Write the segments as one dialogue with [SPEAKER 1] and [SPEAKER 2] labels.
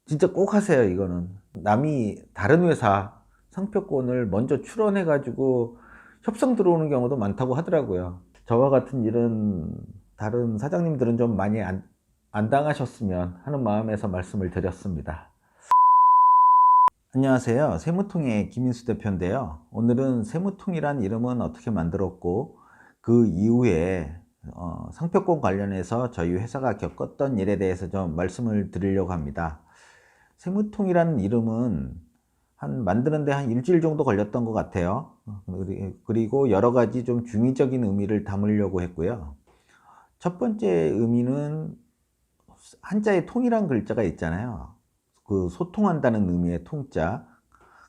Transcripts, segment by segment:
[SPEAKER 1] 진짜 꼭 하세요. 이거는 남이 다른 회사 상표권을 먼저 출원해 가지고 협상 들어오는 경우도 많다고 하더라고요. 저와 같은 일은 다른 사장님들은 좀 많이 안 당하셨으면 하는 마음에서 말씀을 드렸습니다. 안녕하세요. 세무통의 김인수 대표인데요. 오늘은 세무통이란 이름은 어떻게 만들었고 그 이후에 상표권 관련해서 저희 회사가 겪었던 일에 대해서 좀 말씀을 드리려고 합니다. 세무통이라는 이름은 만드는데 한 일주일 정도 걸렸던 것 같아요. 그리고 여러 가지 좀 중의적인 의미를 담으려고 했고요. 첫 번째 의미는 한자에 통이란 글자가 있잖아요. 그 소통한다는 의미의 통자.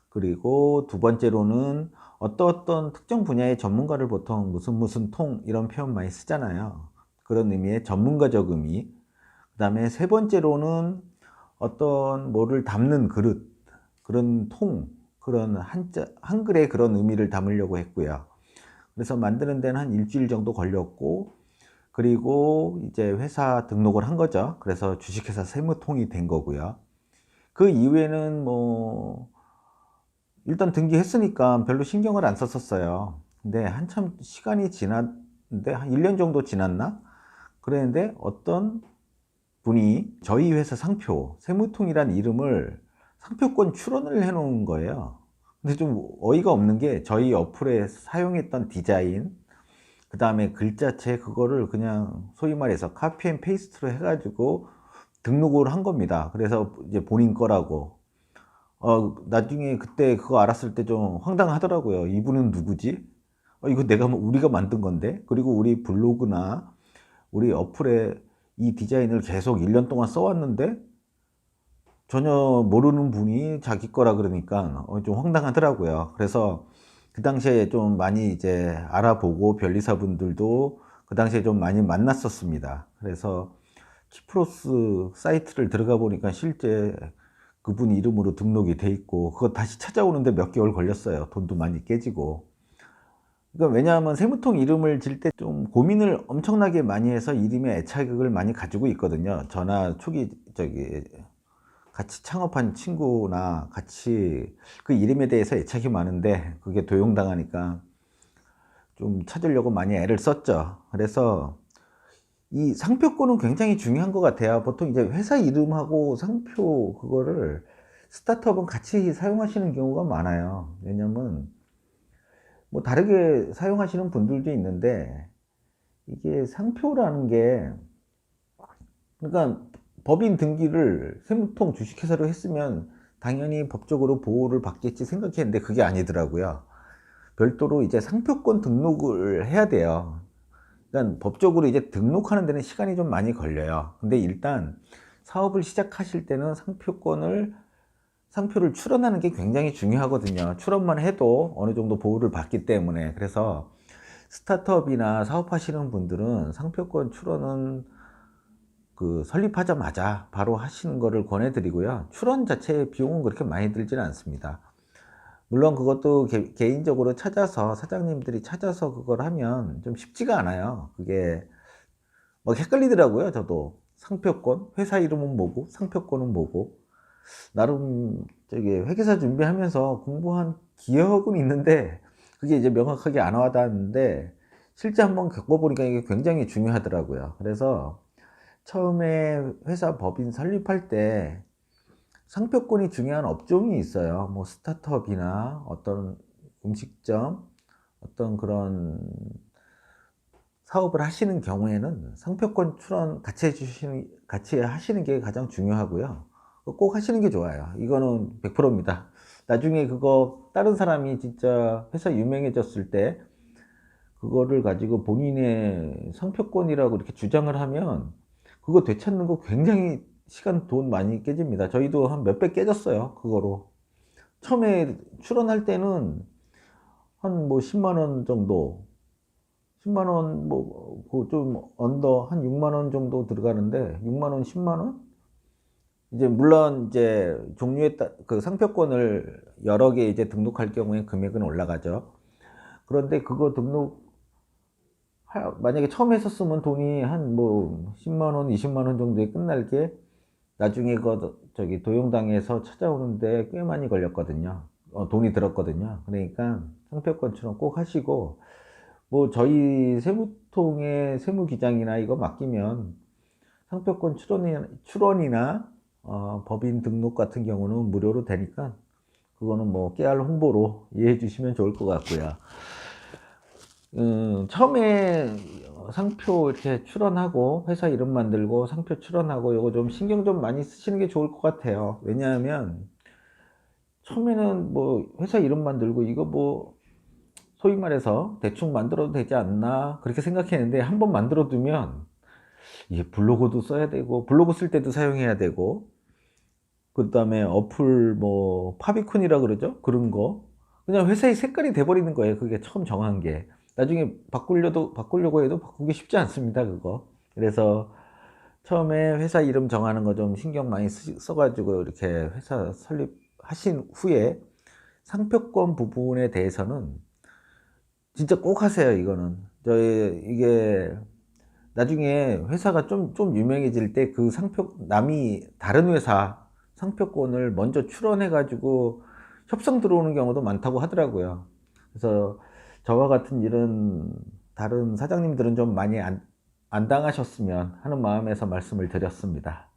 [SPEAKER 1] 그리고 두 번째로는 어떤 특정 분야의 전문가를 보통 무슨 통 이런 표현 많이 쓰잖아요. 그런 의미의 전문가적 의미. 그 다음에 세 번째로는 어떤 뭐를 담는 그릇, 그런 통, 그런 한글의 그런 의미를 담으려고 했고요. 그래서 만드는 데는 한 일주일 정도 걸렸고, 그리고 이제 회사 등록을 한 거죠. 그래서 주식회사 세무통이 된 거고요. 그 이후에는 뭐 일단 등기했으니까 별로 신경을 안 썼었어요. 근데 한참 시간이 지났는데 한 1년 정도 지났나? 그랬는데 어떤 분이 저희 회사 상표, 세무통이란 이름을 상표권 출원을 해 놓은 거예요. 근데 좀 어이가 없는 게 저희 어플에 사용했던 디자인, 그 다음에 글자체 그거를 그냥 소위 말해서 카피 앤 페이스트로 해가지고 등록을 한 겁니다. 그래서 이제 본인 거라고. 나중에 그때 그거 알았을 때 좀 황당하더라고요. 이분은 누구지? 이거 우리가 만든 건데? 그리고 우리 블로그나 우리 어플에 이 디자인을 계속 1년 동안 써왔는데 전혀 모르는 분이 자기 거라 그러니까 좀 황당하더라고요. 그래서 그 당시에 좀 많이 이제 알아보고 변리사분들도 그 당시에 좀 많이 만났었습니다. 그래서 키프로스 사이트를 들어가 보니까 실제 그분 이름으로 등록이 돼 있고 그거 다시 찾아오는데 몇 개월 걸렸어요. 돈도 많이 깨지고. 그러니까 왜냐하면 세무통 이름을 질 때 좀 고민을 엄청나게 많이 해서 이름에 애착을 많이 가지고 있거든요. 저나 초기 같이 창업한 친구나 같이 그 이름에 대해서 애착이 많은데 그게 도용당하니까 좀 찾으려고 많이 애를 썼죠. 그래서 이 상표권은 굉장히 중요한 것 같아요. 보통 이제 회사 이름하고 상표 그거를 스타트업은 같이 사용하시는 경우가 많아요. 왜냐면 뭐 다르게 사용하시는 분들도 있는데 이게 상표라는 게 그러니까 법인 등기를 세무통 주식회사로 했으면 당연히 법적으로 보호를 받겠지 생각했는데 그게 아니더라고요. 별도로 이제 상표권 등록을 해야 돼요. 일단 법적으로 이제 등록하는 데는 시간이 좀 많이 걸려요. 근데 일단 사업을 시작하실 때는 상표를 출원하는 게 굉장히 중요하거든요. 출원만 해도 어느 정도 보호를 받기 때문에. 그래서 스타트업이나 사업하시는 분들은 상표권 출원은 그 설립하자마자 바로 하시는 거를 권해드리고요. 출원 자체의 비용은 그렇게 많이 들지는 않습니다. 물론 그것도 개인적으로 찾아서 사장님들이 찾아서 그걸 하면 좀 쉽지가 않아요. 그게 막 헷갈리더라고요. 저도 상표권, 회사 이름은 뭐고 상표권은 뭐고 나름 회계사 준비하면서 공부한 기억은 있는데 그게 이제 명확하게 안 와닿았는데 실제 한번 겪어보니까 이게 굉장히 중요하더라고요. 그래서 처음에 회사 법인 설립할 때 상표권이 중요한 업종이 있어요. 뭐 스타트업이나 어떤 음식점, 어떤 그런 사업을 하시는 경우에는 상표권 출원 같이 하시는 게 가장 중요하고요. 꼭 하시는 게 좋아요. 이거는 100%입니다. 나중에 그거 다른 사람이 진짜 회사 유명해졌을 때 그거를 가지고 본인의 상표권이라고 이렇게 주장을 하면 그거 되찾는 거 굉장히 시간, 돈 많이 깨집니다. 저희도 한 몇백 깨졌어요. 그거로. 처음에 출원할 때는 한 뭐 10만 원 정도, 10만 원, 뭐, 좀 언더 한 6만 원 정도 들어가는데, 6만 원, 10만 원? 이제 물론 이제 종류에 따라 그 상표권을 여러 개 이제 등록할 경우에 금액은 올라가죠. 그런데 그거 만약에 처음 했었으면 돈이 한 뭐 10만 원, 20만 원 정도에 끝날 게 나중에 저기 도용당에서 찾아오는데 꽤 많이 걸렸거든요. 돈이 들었거든요. 그러니까 상표권 출원 꼭 하시고, 뭐 저희 세무통의 세무기장이나 이거 맡기면 상표권 출원이나 법인 등록 같은 경우는 무료로 되니까 그거는 뭐 깨알 홍보로 이해해 주시면 좋을 것 같고요. 처음에 상표 이렇게 출원하고 회사 이름 만들고 상표 출원하고 이거 좀 신경 좀 많이 쓰시는 게 좋을 것 같아요. 왜냐하면 처음에는 뭐 회사 이름 만들고 이거 뭐 소위 말해서 대충 만들어도 되지 않나 그렇게 생각했는데 한번 만들어 두면 이게 블로그도 써야 되고 블로그 쓸 때도 사용해야 되고, 그 다음에 어플 뭐 파비콘이라 그러죠, 그런 거 그냥 회사의 색깔이 돼 버리는 거예요. 그게 처음 정한 게 나중에 바꾸려고 해도 바꾸기 쉽지 않습니다, 그거. 그래서 처음에 회사 이름 정하는 거 좀 신경 많이 써가지고 이렇게 회사 설립하신 후에 상표권 부분에 대해서는 진짜 꼭 하세요. 이거는 이게 나중에 회사가 좀 유명해질 때 그 남이 다른 회사 상표권을 먼저 출원해 가지고 협상 들어오는 경우도 많다고 하더라고요. 그래서 저와 같은 이런 다른 사장님들은 좀 많이 안 당하셨으면 하는 마음에서 말씀을 드렸습니다.